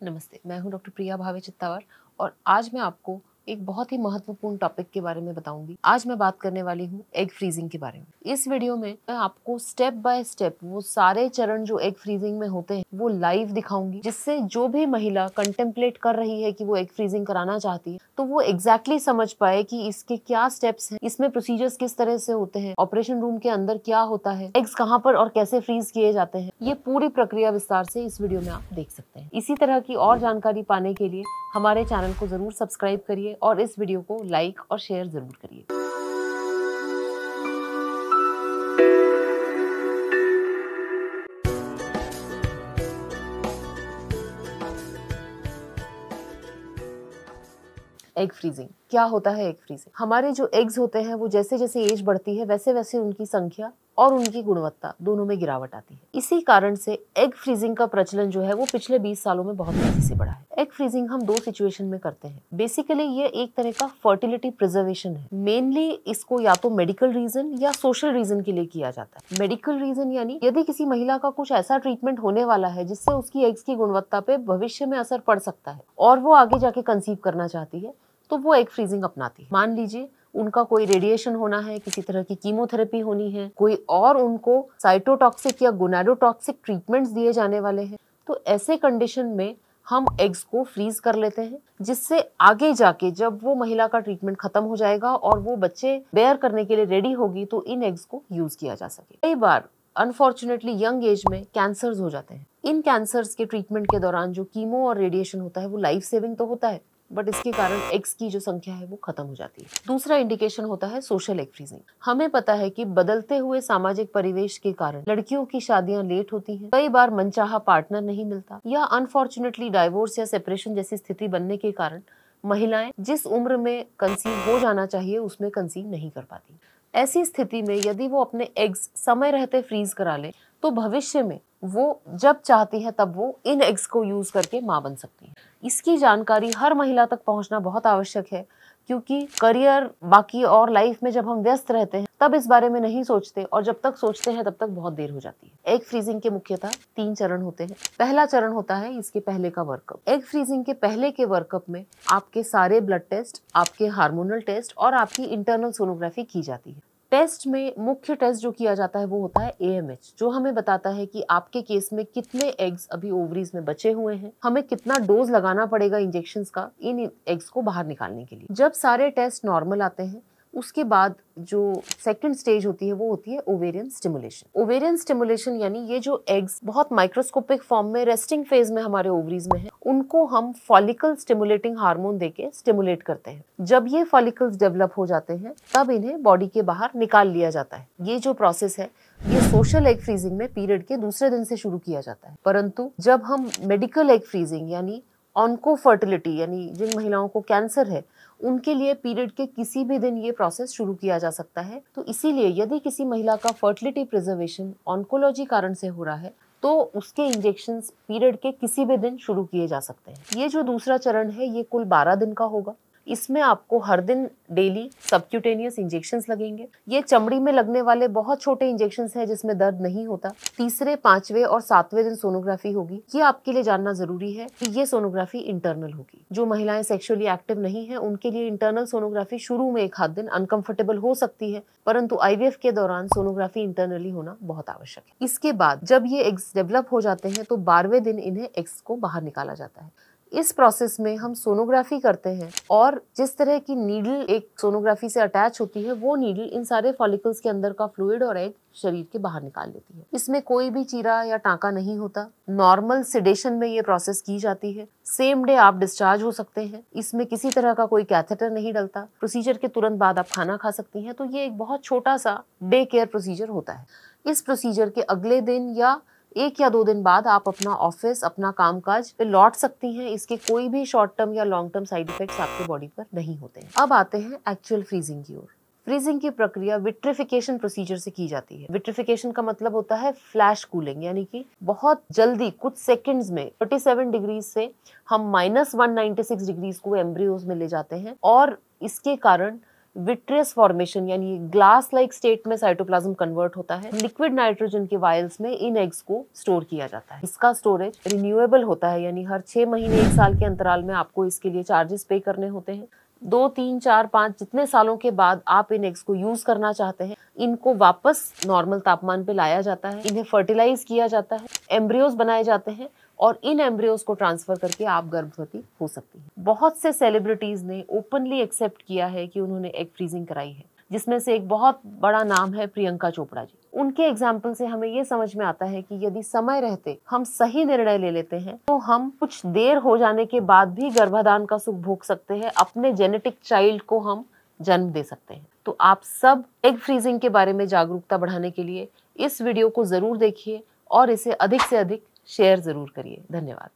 नमस्ते, मैं हूं डॉक्टर प्रिया भावे चित्तावर और आज मैं आपको एक बहुत ही महत्वपूर्ण टॉपिक के बारे में बताऊंगी। आज मैं बात करने वाली हूं एग फ्रीजिंग के बारे में। इस वीडियो में मैं आपको स्टेप बाय स्टेप वो सारे चरण जो एग फ्रीजिंग में होते हैं वो लाइव दिखाऊंगी, जिससे जो भी महिला कंटेम्पलेट कर रही है कि वो एग फ्रीजिंग कराना चाहती है तो वो एग्जैक्टली समझ पाए कि इसके क्या स्टेप्स हैं, इसमें प्रोसीजर्स किस तरह से होते हैं, ऑपरेशन रूम के अंदर क्या होता है, एग्स कहाँ पर और कैसे फ्रीज किए जाते हैं। ये पूरी प्रक्रिया विस्तार से इस वीडियो में आप देख सकते हैं। इसी तरह की और जानकारी पाने के लिए हमारे चैनल को जरूर सब्सक्राइब करिए और इस वीडियो को लाइक और शेयर जरूर करिए। एग फ्रीजिंग क्या होता है? एग फ्रीजिंग हमारे जो एग्स होते हैं वो जैसे जैसे एज बढ़ती है वैसे वैसे उनकी संख्या और उनकी गुणवत्ता दोनों में गिरावट आती है। इसी कारण से एग फ्रीजिंग का प्रचलन जो है वो पिछले 20 सालों में बहुत तेजी से बढ़ा है। एग फ्रीजिंग हम दो सिचुएशन में करते हैं। बेसिकली ये एक तरह का फर्टिलिटी प्रिजर्वेशन है। मेनली इसको या तो मेडिकल रीजन या सोशल रीजन के लिए किया जाता है। मेडिकल रीजन यानी यदि किसी महिला का कुछ ऐसा ट्रीटमेंट होने वाला है जिससे उसकी एग्स की गुणवत्ता पे भविष्य में असर पड़ सकता है और वो आगे जाके कंसीव करना चाहती है तो वो एग फ्रीजिंग अपनाती है। मान लीजिए उनका कोई रेडिएशन होना है, किसी तरह की कीमोथेरेपी होनी है, कोई और उनको साइटोटॉक्सिक या गोनाडोटॉक्सिक ट्रीटमेंट्स दिए जाने वाले हैं, तो ऐसे कंडीशन में हम एग्स को फ्रीज कर लेते हैं, जिससे आगे जाके जब वो महिला का ट्रीटमेंट खत्म हो जाएगा और वो बच्चे बेयर करने के लिए रेडी होगी तो इन एग्स को यूज किया जा सके। कई बार अनफॉर्चुनेटली यंग एज में कैंसर्स हो जाते हैं। इन कैंसर्स के ट्रीटमेंट के दौरान जो कीमो और रेडिएशन होता है वो लाइफ सेविंग तो होता है, बट इसके कारण एग्स की जो संख्या है वो खत्म हो जाती है। दूसरा इंडिकेशन होता है सोशल एग फ्रीजिंग। हमें पता है कि बदलते हुए सामाजिक परिवेश के कारण लड़कियों की शादियां लेट होती हैं, कई बार मनचाहा पार्टनर नहीं मिलता या अनफॉर्चुनेटली डाइवोर्स या सेपरेशन जैसी स्थिति बनने के कारण महिलाएं जिस उम्र में कंसीव हो जाना चाहिए उसमें कंसीव नहीं कर पाती। ऐसी स्थिति में यदि वो अपने एग्स समय रहते फ्रीज करा ले तो भविष्य में वो जब चाहती है तब वो इन एग्स को यूज करके मां बन सकती है। इसकी जानकारी हर महिला तक पहुंचना बहुत आवश्यक है, क्योंकि करियर बाकी और लाइफ में जब हम व्यस्त रहते हैं तब इस बारे में नहीं सोचते और जब तक सोचते हैं तब तक बहुत देर हो जाती है। एग फ्रीजिंग के मुख्यतः 3 चरण होते हैं। पहला चरण होता है इसके पहले का वर्कअप। एग फ्रीजिंग के पहले के वर्कअप में आपके सारे ब्लड टेस्ट, आपके हार्मोनल टेस्ट और आपकी इंटरनल सोनोग्राफी की जाती है। टेस्ट में मुख्य टेस्ट जो किया जाता है वो होता है AMH, जो हमें बताता है कि आपके केस में कितने एग्स अभी ओवरीज में बचे हुए हैं, हमें कितना डोज लगाना पड़ेगा इंजेक्शंस का इन एग्स को बाहर निकालने के लिए। जब सारे टेस्ट नॉर्मल आते हैं उसके बाद जो सेकंड स्टेज होती है वो होती है ओवेरियन स्टिमुलेशन। ओवेरियन स्टिमुलेशन यानी ये जो एग्स बहुत माइक्रोस्कोपिक फॉर्म में रेस्टिंग फेज में हमारे ओवरीज में है, उनको हम फॉलिकल स्टिमुलेटिंग हार्मोन देके स्टिमुलेट करते हैं। जब ये फॉलिकल्स डेवलप हो जाते हैं तब इन्हें बॉडी के बाहर निकाल लिया जाता है। ये जो प्रोसेस है ये सोशल एग फ्रीजिंग में पीरियड के दूसरे दिन से शुरू किया जाता है, परंतु जब हम मेडिकल एग फ्रीजिंग यानी ऑन्को फर्टिलिटी यानी जिन महिलाओं को कैंसर है उनके लिए पीरियड के किसी भी दिन ये प्रोसेस शुरू किया जा सकता है। तो इसीलिए यदि किसी महिला का फर्टिलिटी प्रिजर्वेशन ऑन्कोलॉजी कारण से हो रहा है तो उसके इंजेक्शंस पीरियड के किसी भी दिन शुरू किए जा सकते हैं। ये जो दूसरा चरण है ये कुल 12 दिन का होगा। इसमें आपको हर दिन डेली सबक्यूटेनियस इंजेक्शंस लगेंगे। ये चमड़ी में लगने वाले बहुत छोटे इंजेक्शंस हैं जिसमें दर्द नहीं होता। तीसरे, 5वें और 7वें दिन सोनोग्राफी होगी। ये आपके लिए जानना जरूरी है कि ये सोनोग्राफी इंटरनल होगी। जो महिलाएं सेक्सुअली एक्टिव नहीं है उनके लिए इंटरनल सोनोग्राफी शुरू में 1 आध दिन अनकंफर्टेबल हो सकती है, परंतु IVF के दौरान सोनोग्राफी इंटरनली होना बहुत आवश्यक है। इसके बाद जब ये एग्स डेवलप हो जाते हैं तो 12वें दिन इन्हें एग्स को बाहर निकाला जाता है। इस प्रोसेस में हम सोनोग्राफी करते हैं और जिस तरह की नीडल एक सोनोग्राफी से अटैच होती है वो नीडल इन सारे फॉलिकल्स के अंदर का फ्लूइड और एग शरीर के बाहर निकाल देती है। इसमें कोई भी चीरा या टांका नहीं होता। नॉर्मल सेडेशन में ये प्रोसेस की जाती है। सेम डे आप डिस्चार्ज हो सकते हैं। इसमें किसी तरह का कोई कैथेटर नहीं डलता। प्रोसीजर के तुरंत बाद आप खाना खा सकती हैं। तो ये एक बहुत छोटा सा डे केयर प्रोसीजर होता है। इस प्रोसीजर के अगले दिन या 1 या 2 दिन बाद आप अपना ऑफिस, अपना कामकाज पे लौट सकती हैं। इसके कोई भी शॉर्ट टर्म या लॉन्ग टर्म साइड इफेक्ट्स आपके बॉडी पर नहीं होते हैं। अब आते हैं एक्चुअल फ्रीजिंग की ओर। फ्रीजिंग की प्रक्रिया विट्रिफिकेशन प्रोसीजर से की जाती है। विट्रिफिकेशन का मतलब होता है फ्लैश कूलिंग, यानी कि बहुत जल्दी कुछ सेकंड्स में 37 डिग्री से हम -196 डिग्रीज को एम्ब्रियोज में ले जाते हैं और इसके कारण विट्रियस फॉर्मेशन यानी ग्लास लाइक स्टेट में साइटोप्लाज्म कन्वर्ट होता है। लिक्विड नाइट्रोजन के वायल्स में इन एग्स को स्टोर किया जाता है। इसका स्टोरेज रिन्यूएबल होता है, यानी हर 6 महीने 1 साल के अंतराल में आपको इसके लिए चार्जेस पे करने होते हैं। 2, 3, 4, 5 जितने सालों के बाद आप इन एग्स को यूज करना चाहते हैं, इनको वापस नॉर्मल तापमान पे लाया जाता है, इन्हें फर्टिलाइज किया जाता है, एम्ब्रियोज बनाए जाते हैं और इन एम्ब्रियोज को ट्रांसफर करके आप गर्भवती हो सकती हैं। बहुत से सेलिब्रिटीज ने ओपनली एक्सेप्ट किया है कि उन्होंने एग फ्रीजिंग कराई है, जिसमें से एक बहुत बड़ा नाम है प्रियंका चोपड़ा जी। उनके एग्जाम्पल से हमें ये समझ में आता है कि यदि समय रहते हम सही निर्णय ले लेते हैं तो हम कुछ देर हो जाने के बाद भी गर्भाधान का सुख भोग सकते हैं, अपने जेनेटिक चाइल्ड को हम जन्म दे सकते हैं। तो आप सब एग फ्रीजिंग के बारे में जागरूकता बढ़ाने के लिए इस वीडियो को जरूर देखिए और इसे अधिक से अधिक शेयर जरूर करिए। धन्यवाद।